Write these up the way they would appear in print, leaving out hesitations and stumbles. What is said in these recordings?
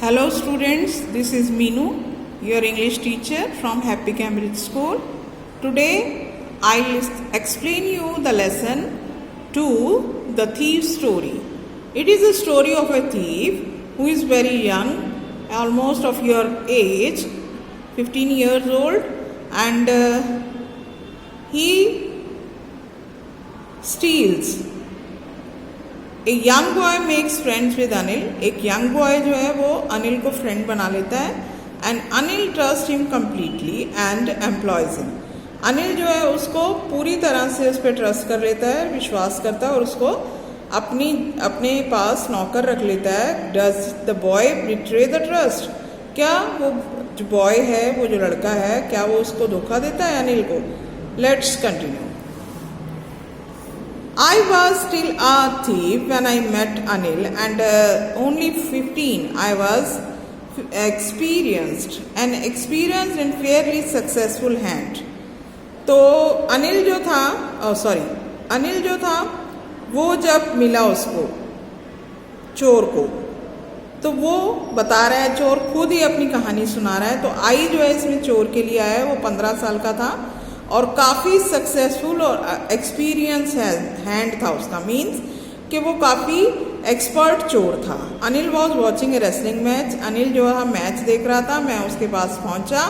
Hello students, this is Meenu, your English teacher from Happy Cambridge School. Today I'll explain you the lesson 2, The Thief's Story. It is a story of a thief who is very young, almost of your age, 15 years old, and he steals. A young boy makes friends with Anil. एक young boy जो है वो अनिल को friend बना लेता है and Anil trust him completely and employees him. Anil जो है उसको पूरी तरह से उस पर ट्रस्ट कर लेता है, विश्वास करता है और उसको अपने पास नौकर रख लेता है. Does the boy betray the trust? क्या वो जो बॉय है, वो जो लड़का है, क्या वो उसको धोखा देता है अनिल को? Let's continue. I was still a thief when I met Anil and only 15. I was experienced and fairly successful hand. तो अनिल जो था वो जब मिला उसको, चोर को, तो वो बता रहा है, चोर खुद ही अपनी कहानी सुना रहा है. तो आई जो है इसमें चोर के लिए आया है, वो 15 साल का था और काफ़ी सक्सेसफुल और एक्सपीरियंस हैंड था उसका. मीन्स कि वो काफ़ी एक्सपर्ट चोर था. Anil was watching A wrestling match. Anil जो है मैच देख रहा था. मैं उसके पास पहुंचा.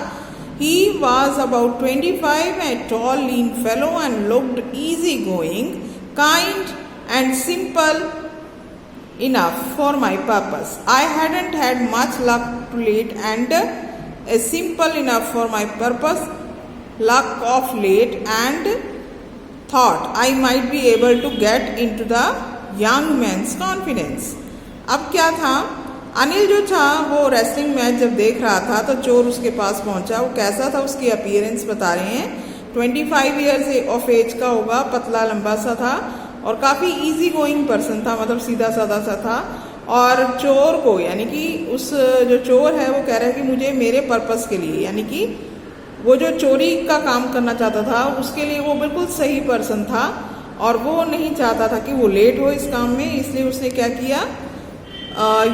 He was about 25, a tall lean fellow and looked easy going, kind and simple enough for my purpose. I hadn't had much luck to late and simple enough for my purpose. Luck of late and thought I might be able to get into the young man's confidence. अब क्या था, अनिल जो था वो wrestling match जब देख रहा था तो चोर उसके पास पहुंचा. वो कैसा था, उसकी अपीयरेंस बता रहे हैं. 25 ईयर्स ऑफ एज का होगा, पतला लंबा सा था और काफ़ी इजी गोइंग पर्सन था, मतलब सीधा साधा सा था. और चोर को, यानी कि उस जो चोर है वो कह रहा है कि मुझे मेरे पर्पस के लिए, यानी कि वो जो चोरी का काम करना चाहता था उसके लिए वो बिल्कुल सही पर्सन था और वो नहीं चाहता था कि वो लेट हो इस काम में. इसलिए उसने क्या किया,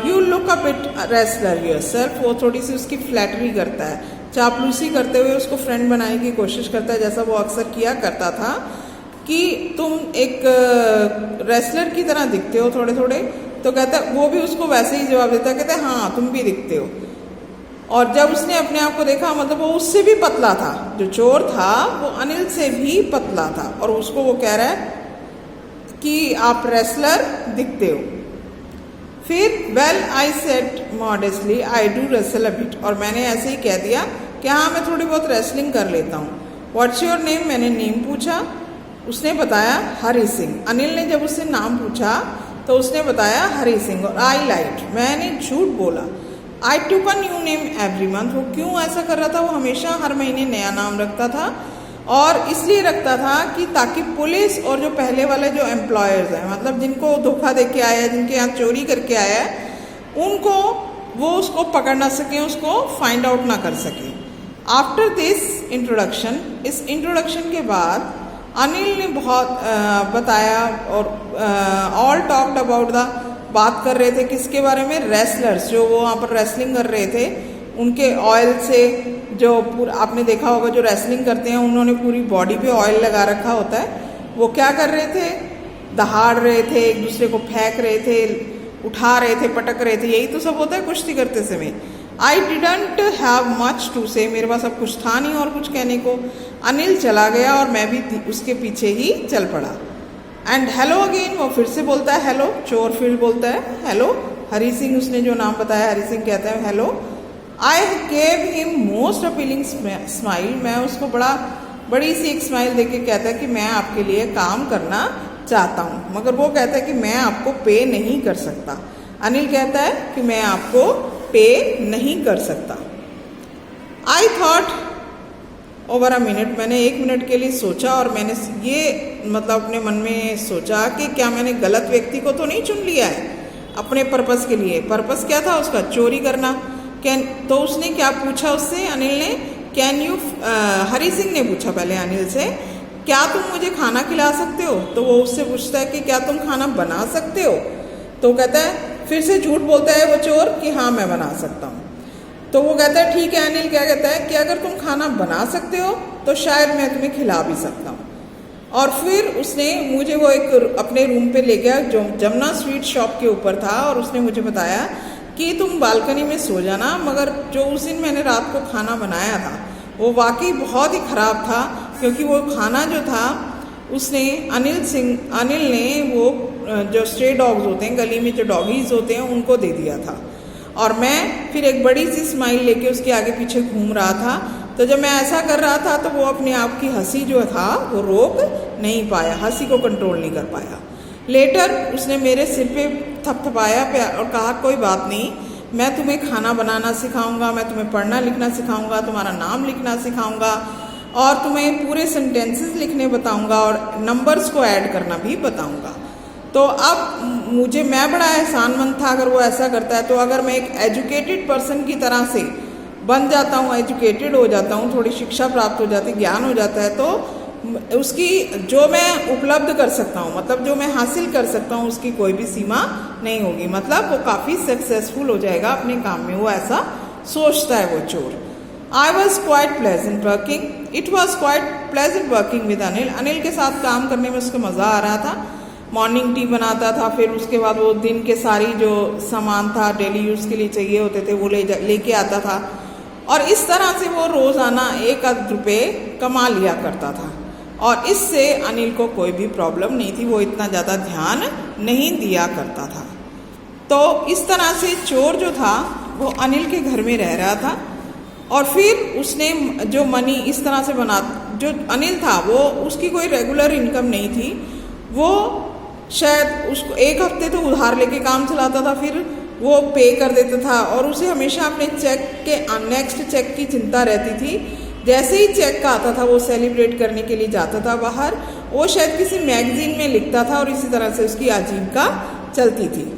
you look a bit wrestler yourself. वो थोड़ी सी उसकी फ्लैटरी करता है, चापलूसी करते हुए उसको फ्रेंड बनाने की कोशिश करता है, जैसा वो अक्सर किया करता था कि तुम एक रेसलर की तरह दिखते हो थोड़े थोड़े. तो कहता है, वो भी उसको वैसे ही जवाब देता है, कहते हैं हाँ तुम भी दिखते हो. और जब उसने अपने आप को देखा, मतलब वो उससे भी पतला था, जो चोर था वो अनिल से भी पतला था और उसको वो कह रहा है कि आप रेसलर दिखते हो. फिर well I said modestly I do wrestle a bit. और मैंने ऐसे ही कह दिया कि हाँ मैं थोड़ी बहुत रेसलिंग कर लेता हूँ. What's your name? मैंने नेम पूछा. उसने बताया हरी सिंह. अनिल ने जब उससे नाम पूछा तो उसने बताया हरी सिंह. और आई लाइट, मैंने झूठ बोला. I took a new name every month. वो क्यों ऐसा कर रहा था, वो हमेशा हर महीने नया नाम रखता था और इसलिए रखता था कि ताकि पुलिस और जो पहले वाले जो एम्प्लॉयर्स हैं, मतलब जिनको धोखा दे के आया है, जिनके यहाँ चोरी करके आया है, उनको वो उसको पकड़ ना सकें, उसको फाइंड आउट ना कर सकें. आफ्टर दिस इंट्रोडक्शन, इस इंट्रोडक्शन के बाद अनिल ने बहुत बताया और ऑल टॉक्ड अबाउट द, बात कर रहे थे किसके बारे में, रेसलर्स जो वो वहाँ पर रेसलिंग कर रहे थे, उनके ऑयल से, जो पूरा आपने देखा होगा जो रेसलिंग करते हैं उन्होंने पूरी बॉडी पे ऑयल लगा रखा होता है. वो क्या कर रहे थे, दहाड़ रहे थे, एक दूसरे को फेंक रहे थे, उठा रहे थे, पटक रहे थे. यही तो सब होता है कुश्ती करते समय. I didn't have much to say, मेरे पास अब कुछ था नहीं और कुछ कहने को. अनिल चला गया और मैं भी उसके पीछे ही चल पड़ा. एंड हेलो अगेन, वो फिर से बोलता है हेलो. चोर फिर बोलता है हेलो. हरी सिंह, उसने जो नाम बताया हरी सिंह, कहता है hello. I gave him most appealing smile. मैं उसको बड़ी सी एक स्माइल देके कहता है कि मैं आपके लिए काम करना चाहता हूँ, मगर वो कहता है कि मैं आपको पे नहीं कर सकता. अनिल कहता है कि मैं आपको पे नहीं कर सकता. I thought over a minute, मैंने 1 मिनट के लिए सोचा और मैंने ये मतलब अपने मन में सोचा कि क्या मैंने गलत व्यक्ति को तो नहीं चुन लिया है अपने पर्पस के लिए. पर्पस क्या था उसका, चोरी करना. तो उसने क्या पूछा उससे, अनिल ने, कैन यू, हरी सिंह ने पूछा पहले अनिल से, क्या तुम मुझे खाना खिला सकते हो? तो वो उससे पूछता है कि क्या तुम खाना बना सकते हो? तो कहता है फिर से झूठ बोलता है वो चोर कि हाँ मैं बना सकता हूँ। तो वो कहता है ठीक है। अनिल क्या कहता है कि अगर तुम खाना बना सकते हो तो शायद मैं तुम्हें खिला भी सकता हूँ। और फिर उसने मुझे वो एक अपने रूम पे ले गया जो जमुना स्वीट शॉप के ऊपर था, और उसने मुझे बताया कि तुम बालकनी में सो जाना। मगर जो उस दिन मैंने रात को खाना बनाया था वो वाकई बहुत ही ख़राब था, क्योंकि वो खाना जो था उसने अनिल ने वो जो स्ट्रे डॉग्स होते हैं, गली में जो डॉगीज होते हैं, उनको दे दिया था। और मैं फिर एक बड़ी सी स्माइल लेके उसके आगे पीछे घूम रहा था। तो जब मैं ऐसा कर रहा था तो वो अपने आप की हंसी जो था वो रोक नहीं पाया, हंसी को कंट्रोल नहीं कर पाया। लेटर उसने मेरे सिर पे थपथपाया और कहा कोई बात नहीं, मैं तुम्हें खाना बनाना सिखाऊंगा, मैं तुम्हें पढ़ना लिखना सिखाऊंगा, तुम्हारा नाम लिखना सिखाऊंगा, और तुम्हें पूरे सेंटेंसेस लिखने बताऊंगा, और नंबर्स को ऐड करना भी बताऊंगा। तो अब मैं बड़ा एहसानमंद था अगर वो ऐसा करता है। तो अगर मैं एक एजुकेटेड पर्सन की तरह से बन जाता हूँ, एजुकेटेड हो जाता हूँ, थोड़ी शिक्षा प्राप्त हो जाती, ज्ञान हो जाता है, तो उसकी जो मैं उपलब्ध कर सकता हूँ, मतलब जो मैं हासिल कर सकता हूँ, उसकी कोई भी सीमा नहीं होगी। मतलब वो काफ़ी सक्सेसफुल हो जाएगा अपने काम में, वो ऐसा सोचता है वो चोर। I was quite pleasant working. It was quite pleasant working with Anil. Anil के साथ काम करने में उसको मज़ा आ रहा था। मॉर्निंग टी बनाता था, फिर उसके बाद वो दिन के सारी जो सामान था डेली यूज़ के लिए चाहिए होते थे वो लेके आता था, और इस तरह से वो रोज़ाना 1 रुपये कमा लिया करता था। और इससे अनिल को कोई भी प्रॉब्लम नहीं थी, वो इतना ज़्यादा ध्यान नहीं दिया करता था। तो इस तरह से चोर जो था वो अनिल के घर में रह रहा था। और फिर उसने जो मनी इस तरह से जो अनिल था वो उसकी कोई रेगुलर इनकम नहीं थी, वो शायद उसको 1 हफ्ते तो उधार लेके काम चलाता था, फिर वो पे कर देता था, और उसे हमेशा अपने चेक के नेक्स्ट चेक की चिंता रहती थी। जैसे ही चेक का आता था वो सेलिब्रेट करने के लिए जाता था बाहर, वो शायद किसी मैगजीन में लिखता था, और इसी तरह से उसकी आजीविका चलती थी।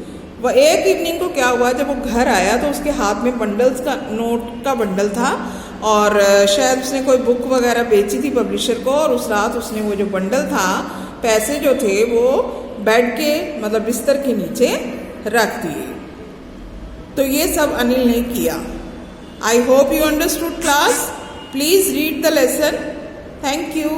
वह एक इवनिंग को क्या हुआ, जब वो घर आया तो उसके हाथ में बंडल्स का नोट का बंडल था, और शायद उसने कोई बुक वगैरह बेची थी पब्लिशर को, और उस रात उसने वो जो बंडल था, पैसे जो थे वो बेड के मतलब बिस्तर के नीचे रख दिए। तो ये सब अनिल ने किया। I hope you understood class. Please read the lesson. Thank you.